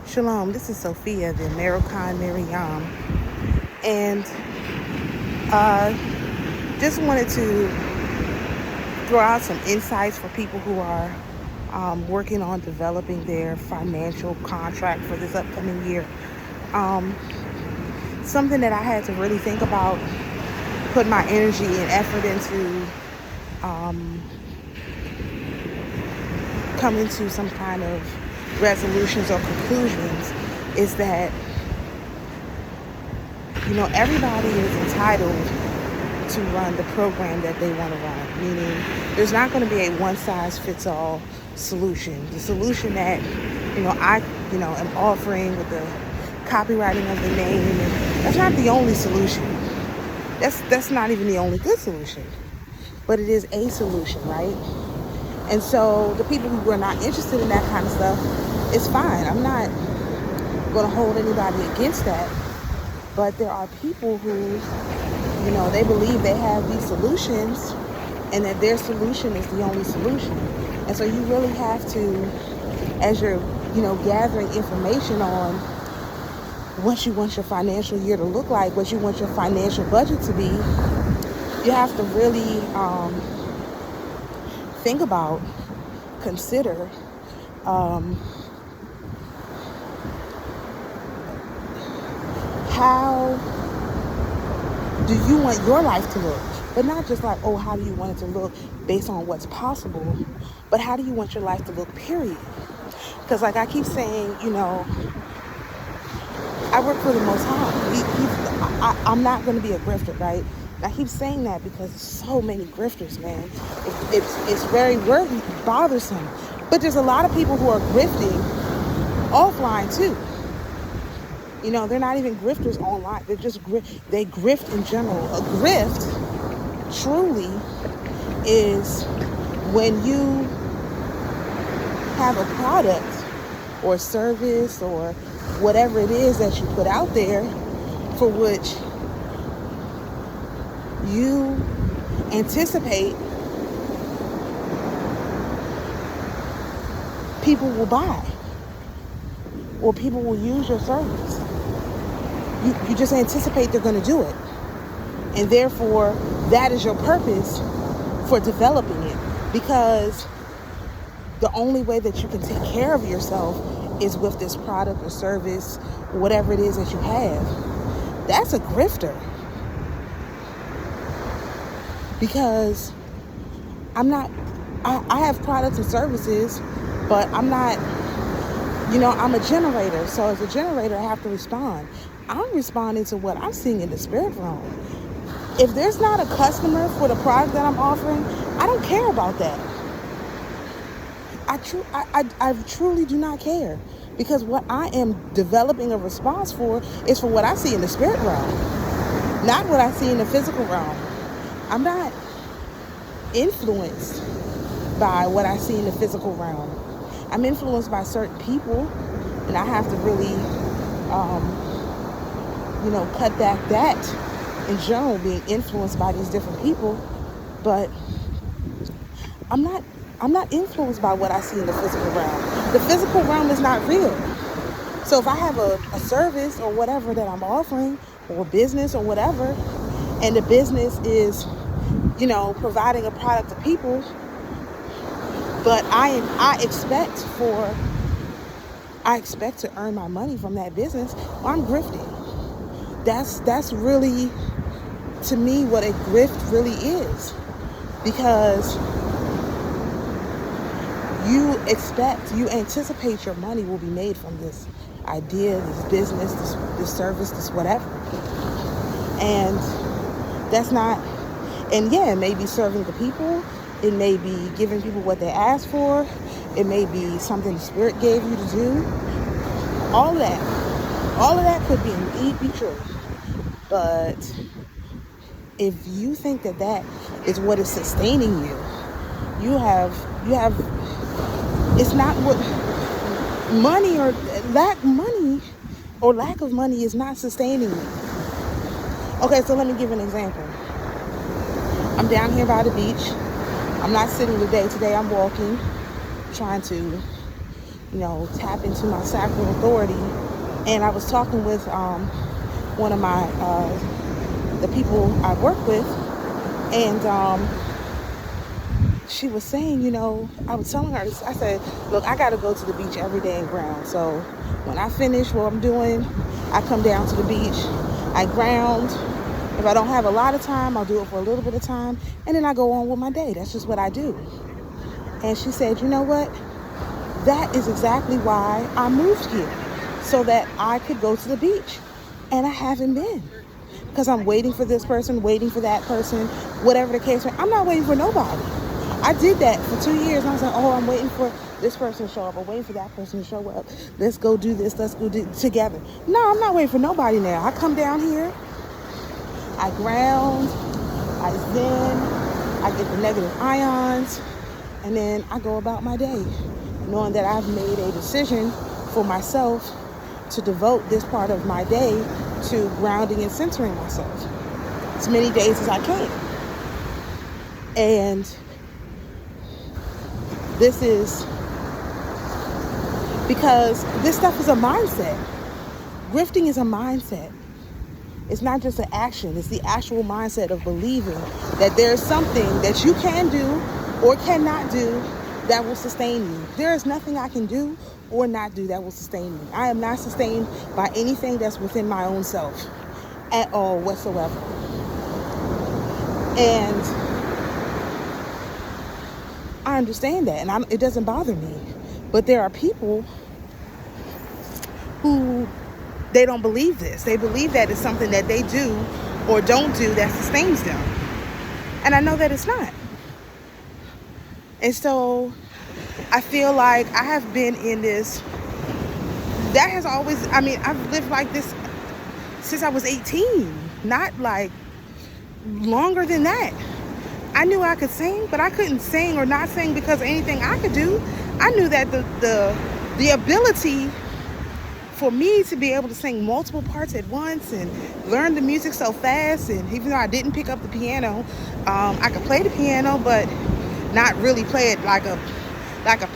Shalom, this is Sophia, the AmaruKhan Miriyam, and just wanted to throw out some insights for people who are working on developing their financial contract for this upcoming year. Something that I had to really think about, put my energy and effort into coming to some kind of resolutions or conclusions is that, everybody is entitled to run the program that they want to run, meaning there's not going to be a one-size-fits-all solution. The solution that, I am offering with the copywriting of the name, and that's not the only solution. That's not even the only good solution, but it is a solution, right? And so the people who are not interested in that kind of stuff, it's fine. I'm not going to hold anybody against that. But there are people who, they believe they have these solutions and that their solution is the only solution. And so you really have to, as you're, gathering information on what you want your financial year to look like, what you want your financial budget to be, you have to really think about, consider how do you want your life to look? But not just like, how do you want it to look based on what's possible, but how do you want your life to look, period? Because like I keep saying, I work for the Most High. I'm not going to be a grifter, right? And I keep saying that because there's so many grifters, man. It's very bothersome. But there's a lot of people who are grifting offline too. They're not even grifters online. They're just they grift in general. A grift truly is when you have a product or service or whatever it is that you put out there for which you anticipate people will buy or people will use your service. You just anticipate they're going to do it. And therefore, that is your purpose for developing it. Because the only way that you can take care of yourself is with this product or service, whatever it is that you have. That's a grifter. Because I have products and services, but I'm not, I'm a generator. So as a generator, I have to respond. I'm responding to what I'm seeing in the spirit realm. If there's not a customer for the product that I'm offering, I don't care about that. I truly do not care, because what I am developing a response for is for what I see in the spirit realm, not what I see in the physical realm. I'm not influenced by what I see in the physical realm. I'm influenced by certain people, and I have to really, cut back that in general, being influenced by these different people. But I'm not influenced by what I see in the physical realm. The physical realm is not real. So if I have a service or whatever that I'm offering, or business or whatever, and the business is, providing a product to people, but I expect to earn my money from that business, well, I'm grifting. That's really, to me, what a grift really is. Because you anticipate your money will be made from this idea, this business, this service, this whatever. And that's not, and yeah, it may be serving the people. It may be giving people what they ask for. It may be something the Spirit gave you to do. All of that could be indeed be true. But if you think that is what is sustaining you, you have, it's not what money or lack of money is not sustaining you. Okay, so let me give an example. I'm down here by the beach. I'm not sitting today. Today I'm walking, trying to, tap into my sacral authority. And I was talking with one of my the people I work with, and she was saying, I was telling her, I said, look, I got to go to the beach every day and ground. So when I finish what I'm doing, I come down to the beach, I ground. If I don't have a lot of time, I'll do it for a little bit of time, and then I go on with my day. That's just what I do. And she said, you know what? That is exactly why I moved here, so that I could go to the beach. And I haven't been, because I'm waiting for this person, waiting for that person, whatever the case may be. I'm not waiting for nobody. I did that for 2 years. And I was like, oh, I'm waiting for this person to show up. I'm waiting for that person to show up. Let's go do this. Let's go do it together. No, I'm not waiting for nobody now. I come down here, I ground, I zen, I get the negative ions, and then I go about my day, knowing that I've made a decision for myself to devote this part of my day to grounding and centering myself as many days as I can. And this is because this stuff is a mindset. Grifting is a mindset. It's not just an action. It's the actual mindset of believing that there's something that you can do or cannot do that will sustain you. There is nothing I can do or not do that will sustain me. I am not sustained by anything that's within my own self at all whatsoever. And I understand that, and it doesn't bother me. But there are people who, they don't believe this. They believe that it's something that they do or don't do that sustains them. And I know that it's not. And so I feel like I have been in this, that has always, I've lived like this since I was 18, not like longer than that. I knew I could sing, but I couldn't sing or not sing because of anything I could do. I knew that the ability for me to be able to sing multiple parts at once and learn the music so fast, and even though I didn't pick up the piano, I could play the piano, but not really play it like a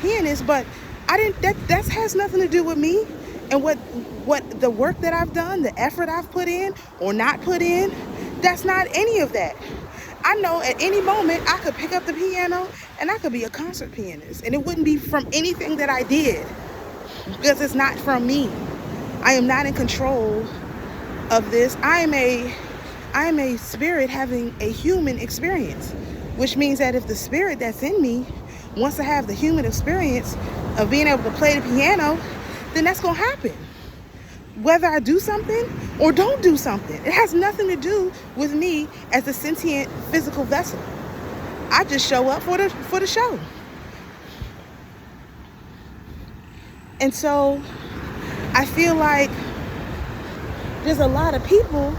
pianist. But I didn't. That has nothing to do with me and what the work that I've done, the effort I've put in or not put in. That's not any of that. I know at any moment I could pick up the piano and I could be a concert pianist, and it wouldn't be from anything that I did, because it's not from me. I am not in control of this. I am a spirit having a human experience, which means that if the spirit that's in me wants to have the human experience of being able to play the piano, then that's going to happen. Whether I do something or don't do something, it has nothing to do with me as a sentient physical vessel. I just show up for the show. And so I feel like there's a lot of people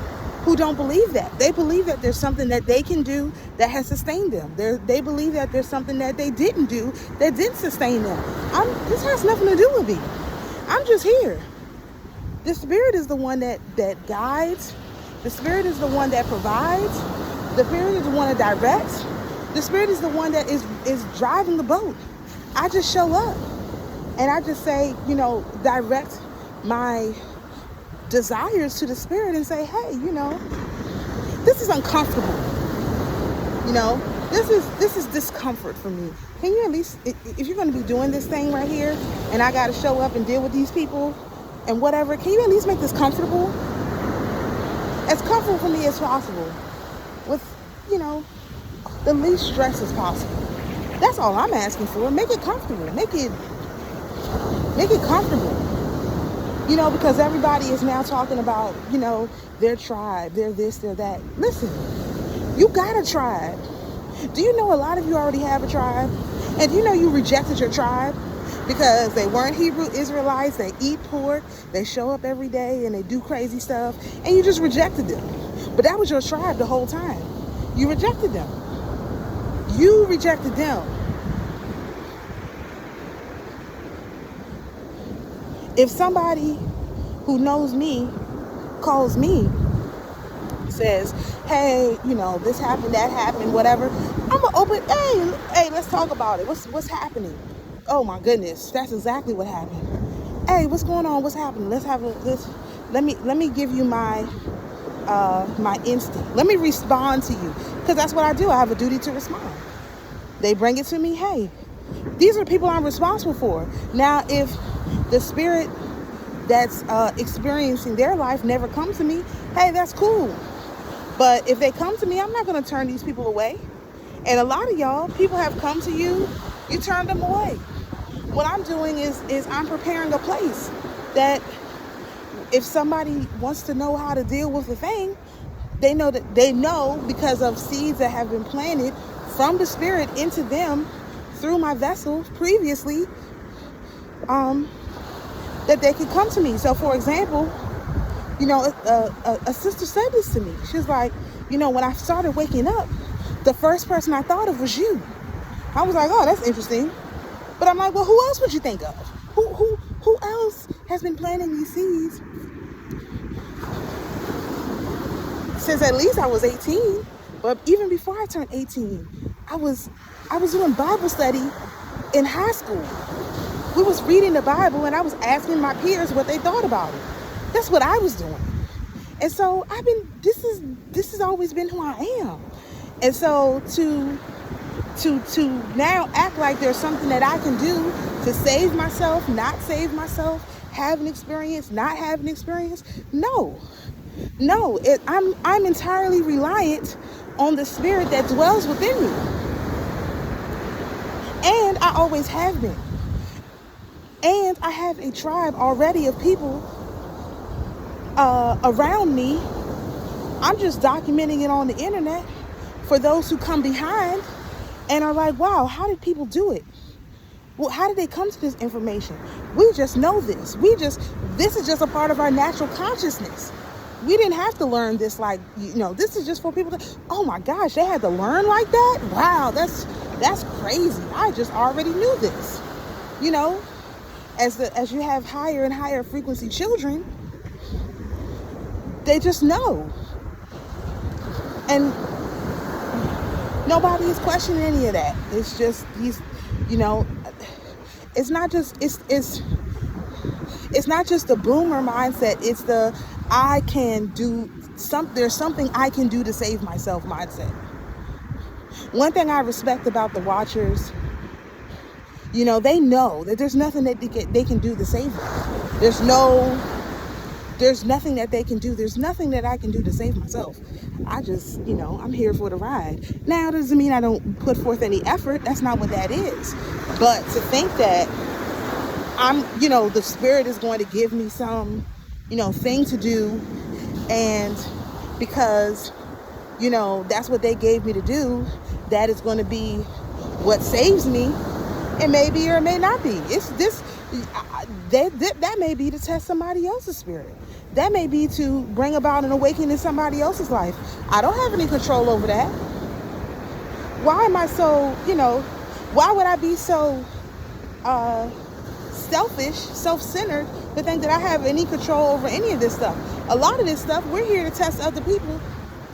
who don't believe that. They believe that there's something that they can do that has sustained them. They believe that there's something that they didn't do that didn't sustain them. This has nothing to do with me. I'm just here. The Spirit is the one that guides. The Spirit is the one that provides. The Spirit is the one that directs. The Spirit is the one that is driving the boat. I just show up. And I just say, direct my desires to the Spirit and say, hey, this is uncomfortable. This is discomfort for me. Can you at least, if you're going to be doing this thing right here and I got to show up and deal with these people and whatever, can you at least make this comfortable? As comfortable for me as possible with, the least stress as possible. That's all I'm asking for. Make it comfortable. Make it comfortable. Because everybody is now talking about, their tribe, their this, their that. Listen, you got a tribe. Do you know a lot of you already have a tribe? And do you know you rejected your tribe because they weren't Hebrew Israelites, they eat pork, they show up every day and they do crazy stuff, and you just rejected them. But that was your tribe the whole time. You rejected them. You rejected them. If somebody who knows me calls me, says, hey, this happened, that happened, whatever, I'm gonna open, hey, let's talk about it. What's happening? Oh my goodness, that's exactly what happened. Hey, what's going on? What's happening? Let's have this. Let me give you my instinct. Let me respond to you, because that's what I do. I have a duty to respond. They bring it to me. Hey, these are the people I'm responsible for. Now, if the spirit that's experiencing their life never comes to me, hey, that's cool. But if they come to me, I'm not going to turn these people away. And a lot of y'all, people have come to you, you turned them away. What I'm doing is I'm preparing a place that if somebody wants to know how to deal with the thing, they know because of seeds that have been planted from the spirit into them through my vessel previously, that they could come to me. So for example, a sister said this to me. She was like, when I started waking up, the first person I thought of was you. I was like, oh, that's interesting. But I'm like, well, who else would you think of? Who else has been planting these seeds since at least I was 18? But even before I turned 18, I was doing Bible study in high school. We was reading the Bible and I was asking my peers what they thought about it. That's what I was doing. And so this has always been who I am. And so to now act like there's something that I can do to save myself, not save myself, have an experience, not have an experience. No, I'm entirely reliant on the spirit that dwells within me. And I always have been. And I have a tribe already of people around me. I'm just documenting it on the internet for those who come behind and are like, wow, how did people do it? Well, how did they come to this information? We just know this. This is just a part of our natural consciousness. We didn't have to learn this this is just for people to, oh my gosh, they had to learn like that? Wow, that's crazy. I just already knew this. As you have higher and higher frequency children, they just know. And nobody is questioning any of that. It's just it's not just the boomer mindset. It's the I can do something. There's something I can do to save myself mindset. One thing I respect about the Watchers, they know that there's nothing that they can do to save them. There's nothing that they can do. There's nothing that I can do to save myself. I just, I'm here for the ride. Now, it doesn't mean I don't put forth any effort. That's not what that is. But to think that the spirit is going to give me some, thing to do, and because, that's what they gave me to do, that is going to be what saves me. It may be or it may not be. It's this. That may be to test somebody else's spirit. That may be to bring about an awakening in somebody else's life. I don't have any control over that. Why am I so, why would I be so selfish, self-centered to think that I have any control over any of this stuff? A lot of this stuff, we're here to test other people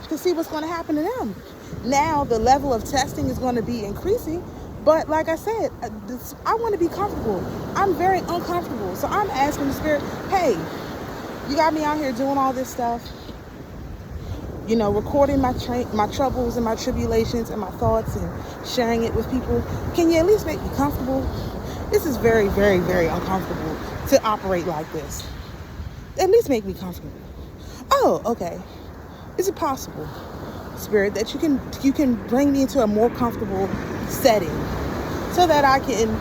to see what's going to happen to them. Now, the level of testing is going to be increasing. But like I said, I want to be comfortable. I'm very uncomfortable. So I'm asking the spirit, hey, you got me out here doing all this stuff, recording my troubles and my tribulations and my thoughts and sharing it with people. Can you at least make me comfortable? This is very, very, very uncomfortable to operate like this. At least make me comfortable. Oh, okay. Is it possible, Spirit, that you can bring me into a more comfortable setting so that I can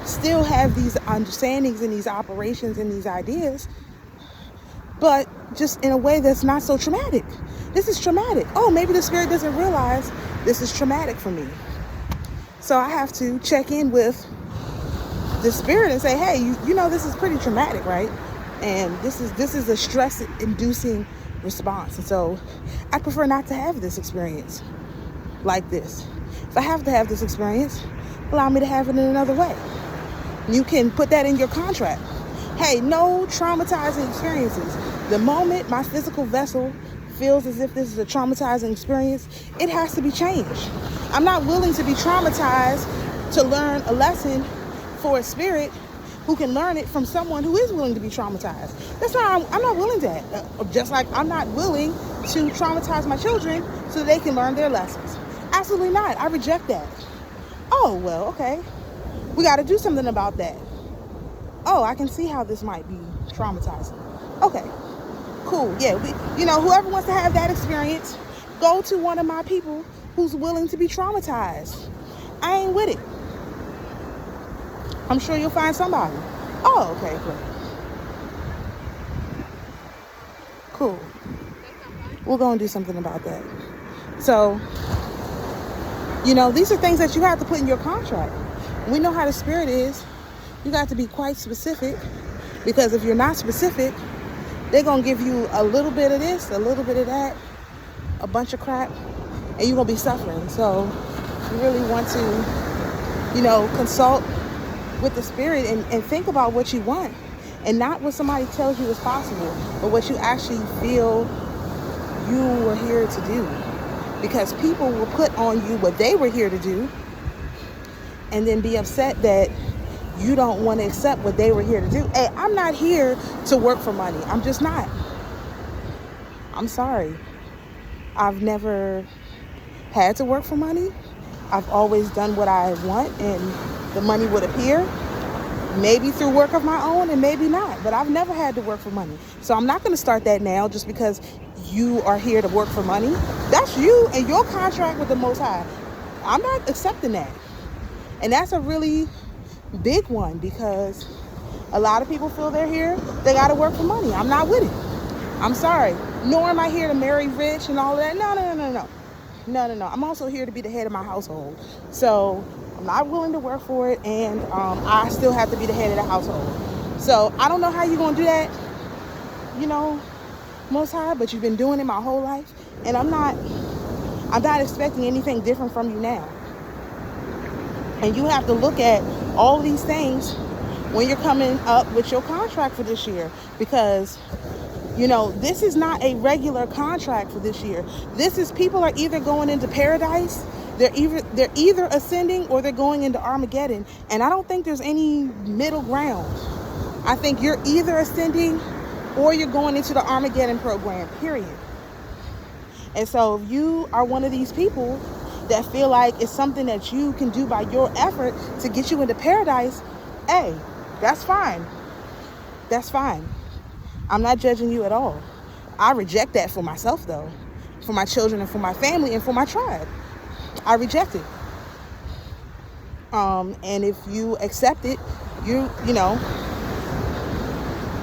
still have these understandings and these operations and these ideas, but just in a way that's not so traumatic? This is traumatic. Oh, maybe the Spirit doesn't realize this is traumatic for me. So I have to check in with the Spirit and say, hey, this is pretty traumatic, right? And this is a stress-inducing response. And so I prefer not to have this experience like this. If I have to have this experience, allow me to have it in another way. You can put that in your contract. Hey, no traumatizing experiences. The moment my physical vessel feels as if this is a traumatizing experience, it has to be changed. I'm not willing to be traumatized to learn a lesson for a spirit who can learn it from someone who is willing to be traumatized. That's why I'm not willing to that. Just like I'm not willing to traumatize my children so they can learn their lessons. Absolutely not. I reject that. Oh, well, okay. We got to do something about that. Oh, I can see how this might be traumatizing. Okay, cool. Yeah, whoever wants to have that experience, go to one of my people who's willing to be traumatized. I ain't with it. I'm sure you'll find somebody. Oh, okay, great. Cool. We're going to do something about that. So, these are things that you have to put in your contract. We know how the spirit is. You got to be quite specific, because if you're not specific, they're going to give you a little bit of this, a little bit of that, a bunch of crap, and you're going to be suffering. So you really want to, consult with the spirit and think about what you want, and not what somebody tells you is possible, but what you actually feel you were here to do. Because people will put on you what they were here to do and then be upset that you don't want to accept what they were here to do. Hey, I'm not here to work for money. I'm just not. I'm sorry. I've never had to work for money. I've always done what I want, and the money would appear, maybe through work of my own and maybe not, but I've never had to work for money. So I'm not going to start that now just because you are here to work for money. That's you and your contract with the Most High. I'm not accepting that. And that's a really big one, because a lot of people feel they're here, they got to work for money. I'm not with it. I'm sorry. Nor am I here to marry rich and all of that. No. I'm also here to be the head of my household. So I'm not willing to work for it, and I still have to be the head of the household. So I don't know how you're going to do that, Most High, but you've been doing it my whole life, and I'm not expecting anything different from you now. And you have to look at all these things when you're coming up with your contract for this year, because this is not a regular contract for this year. This is, people are either going into paradise, they're either ascending, or they're going into Armageddon, and I don't think there's any middle ground. I think you're either ascending or you're going into the Armageddon program, period. And so if you are one of these people that feel like it's something that you can do by your effort to get you into paradise, hey, that's fine. That's fine. I'm not judging you at all. I reject that for myself, though, for my children and for my family and for my tribe. I reject it. And if you accept it,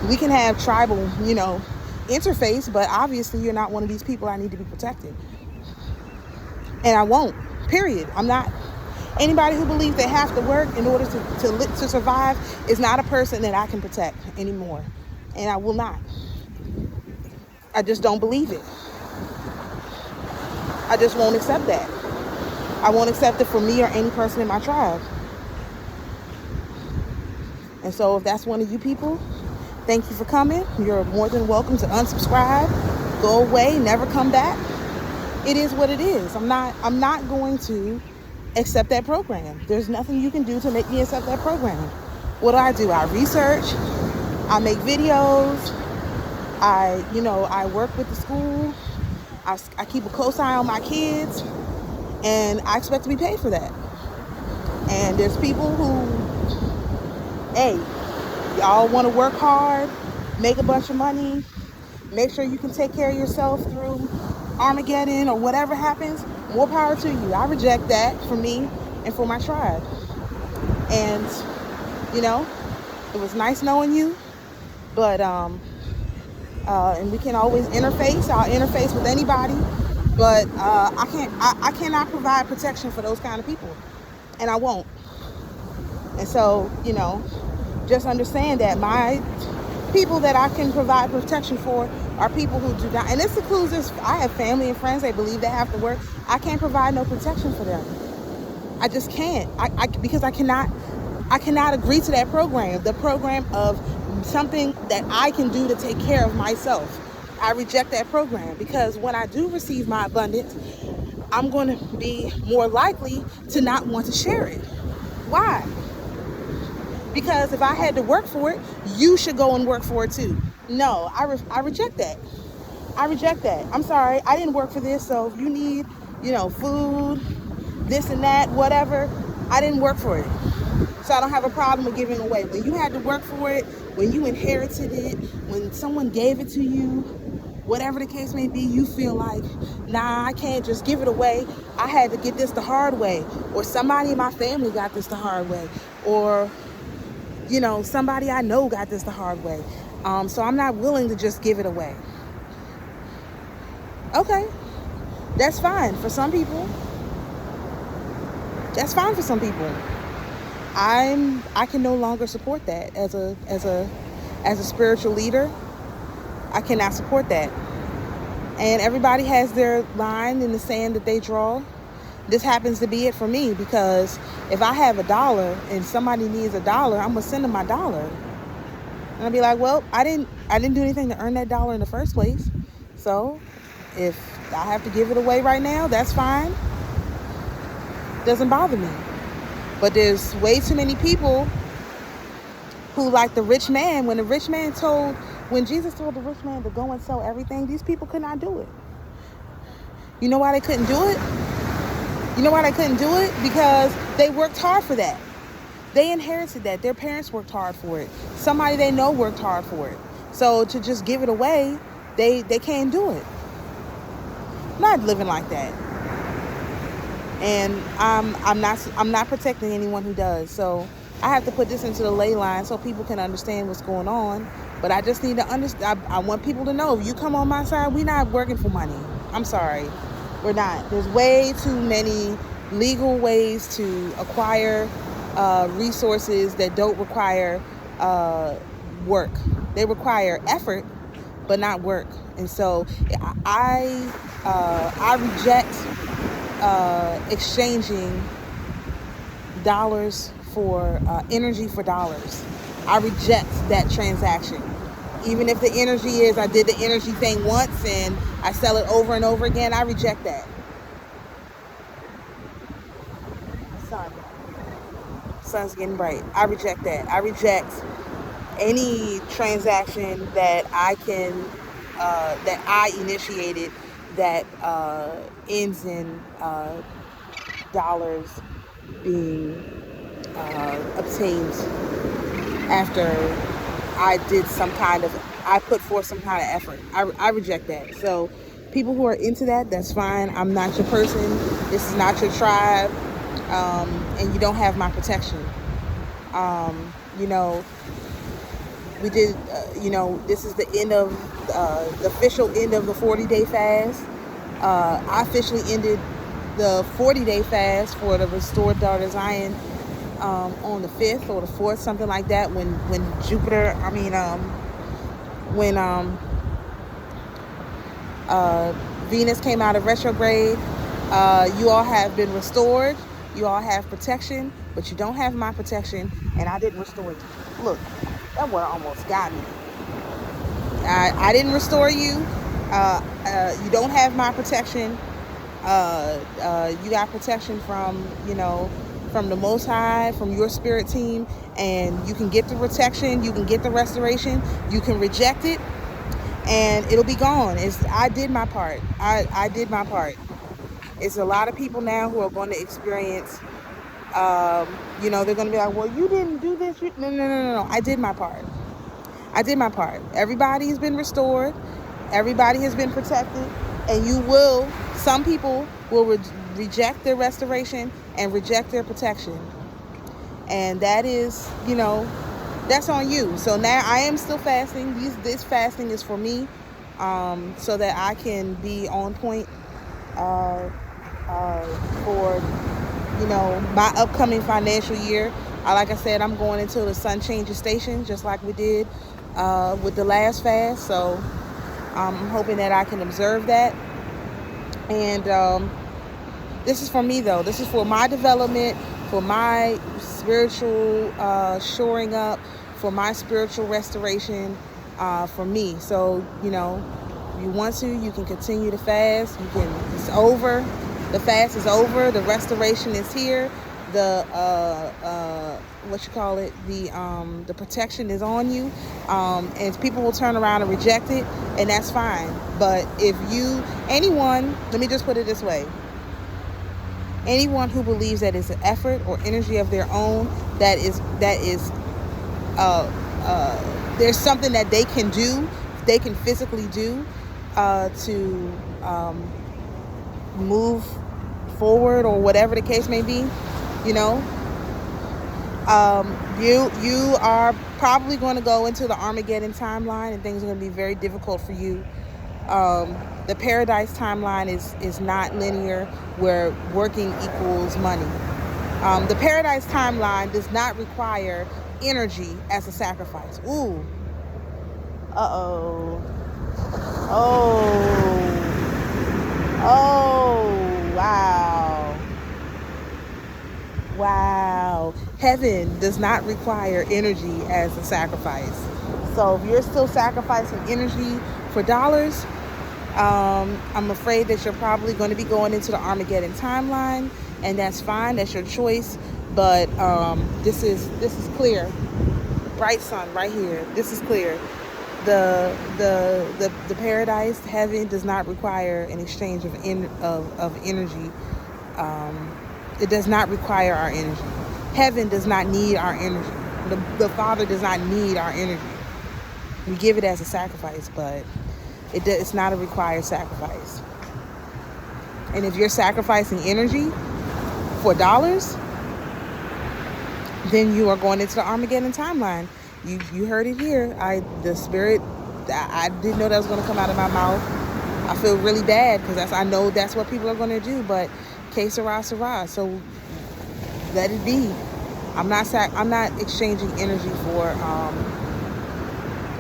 we can have tribal, interface, but obviously you're not one of these people I need to be protected. And I won't, period. I'm not. Anybody who believes they have to work in order to survive is not a person that I can protect anymore. And I will not. I just don't believe it. I just won't accept that. I won't accept it for me or any person in my tribe. And so if that's one of you people, thank you for coming. You're more than welcome to unsubscribe, go away, never come back. It is what it is. I'm not going to accept that program. There's nothing you can do to make me accept that program. What do? I research, I make videos, I work with the school, I keep a close eye on my kids, and I expect to be paid for that. And there's people who, hey, y'all want to work hard, make a bunch of money, make sure you can take care of yourself through Armageddon or whatever happens. More power to you. I reject that for me and for my tribe. And it was nice knowing you, but and we can always interface. I'll interface with anybody, but I cannot provide protection for those kind of people, and I won't. And so just understand that my people that I can provide protection for are people who do not, and this includes this. I have family and friends, they believe they have to work. I can't provide no protection for them. I just can't. Because I cannot agree to that program, the program of something that I can do to take care of myself. I reject that program, because when I do receive my abundance, I'm going to be more likely to not want to share it. Why? Because if I had to work for it, you should go and work for it too. No, I reject that. I reject that. I'm sorry, I didn't work for this, so if you need, food, this and that, whatever, I didn't work for it. So I don't have a problem with giving it away. When you had to work for it, when you inherited it, when someone gave it to you, whatever the case may be, you feel like, nah, I can't just give it away. I had to get this the hard way. Or somebody in my family got this the hard way. Or, somebody I know got this the hard way. So I'm not willing to just give it away. Okay, that's fine for some people. That's fine for some people. I can no longer support that as a spiritual leader. I cannot support that. And everybody has their line in the sand that they draw. This happens to be it for me, because if I have $1 and somebody needs $1, I'm gonna send them my $1. And I'll be like, well, I didn't do anything to earn that $1 in the first place. So if I have to give it away right now, that's fine. Doesn't bother me. But there's way too many people who, like the rich man, when Jesus told the rich man to go and sell everything, these people could not do it. You know why they couldn't do it? Because they worked hard for that. They inherited that. Their parents worked hard for it. Somebody they know worked hard for it. So to just give it away, they can't do it. I'm not living like that. And I'm not protecting anyone who does. So I have to put this into the ley line so people can understand what's going on. But I just need to understand. I want people to know, if you come on my side, we're not working for money. I'm sorry. We're not. There's way too many legal ways to acquire resources that don't require work. They require effort, but not work. And so I reject exchanging dollars for energy for dollars. I reject that transaction. Even if the energy is, I did the energy thing once and I sell it over and over again, I reject that. Sun's getting bright. I reject that. I reject any transaction that I can, that I initiated that ends in dollars being obtained after I put forth some kind of effort. I reject that. So people who are into that, that's fine. I'm not your person. This is not your tribe. And you don't have my protection. We did, this is the end of, the official end of the 40-day fast. I officially ended the 40-day fast for the restored daughter Zion on the 5th or the 4th, something like that, when Venus came out of retrograde. You all have been restored. You all have protection, but you don't have my protection, and I didn't restore you. Look, that word almost got me. I didn't restore you. You don't have my protection. You got protection from the Most High, from your spirit team, and you can get the protection, you can get the restoration, you can reject it, and it'll be gone. I did my part. I did my part. It's a lot of people now who are going to experience, they're going to be like, well, you didn't do this. No. I did my part. Everybody has been restored. Everybody has been protected. And some people will reject their restoration and reject their protection. And that is, that's on you. So now I am still fasting. This fasting is for me, so that I can be on point for my upcoming financial year. Like I said, I'm going until the sun changes station, just like we did with the last fast. So I'm hoping that I can observe that. And this is for me, though. This is for my development, for my spiritual shoring up, for my spiritual restoration, for me. So, if you want to, you can continue to fast. It's over. The fast is over. The restoration is here. The what you call it, the protection is on you, and people will turn around and reject it, and that's fine. But if anyone, let me just put it this way, anyone who believes that it's an effort or energy of their own, that is there's something that they can do, they can physically do to move forward, or whatever the case may be, you are probably going to go into the Armageddon timeline, and things are going to be very difficult for you. The Paradise timeline is not linear, where working equals money. The Paradise timeline does not require energy as a sacrifice. Ooh. Uh-oh. Oh, wow. Wow. Heaven does not require energy as a sacrifice. So if you're still sacrificing energy for dollars, I'm afraid that you're probably going to be going into the Armageddon timeline, and that's fine. That's your choice. But this is clear. Bright sun right here. This is clear. The Paradise, heaven, does not require an exchange of energy. It does not require our energy. Heaven does not need our energy. The Father does not need our energy. We give it as a sacrifice, but it's not a required sacrifice. And if you're sacrificing energy for dollars, then you are going into the Armageddon timeline. You heard it here. I didn't know that was going to come out of my mouth. I feel really bad, because I know that's what people are going to do. But que sera, sera. So let it be. I'm not exchanging energy for.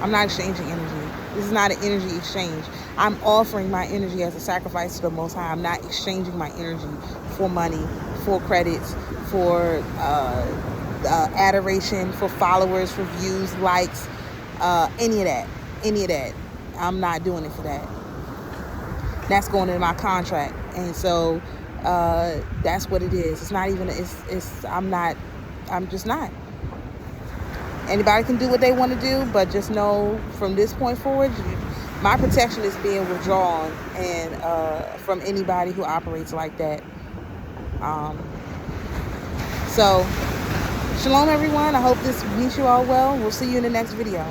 I'm not exchanging energy. This is not an energy exchange. I'm offering my energy as a sacrifice to the Most High. I'm not exchanging my energy for money, for credits, for adoration, for followers, for views, likes, any of that. I'm not doing it for that. That's going into my contract, and so that's what it is. It's not even. I'm just not. Anybody can do what they want to do, but just know from this point forward, my protection is being withdrawn, and from anybody who operates like that. So, shalom everyone. I hope this meets you all well. We'll see you in the next video.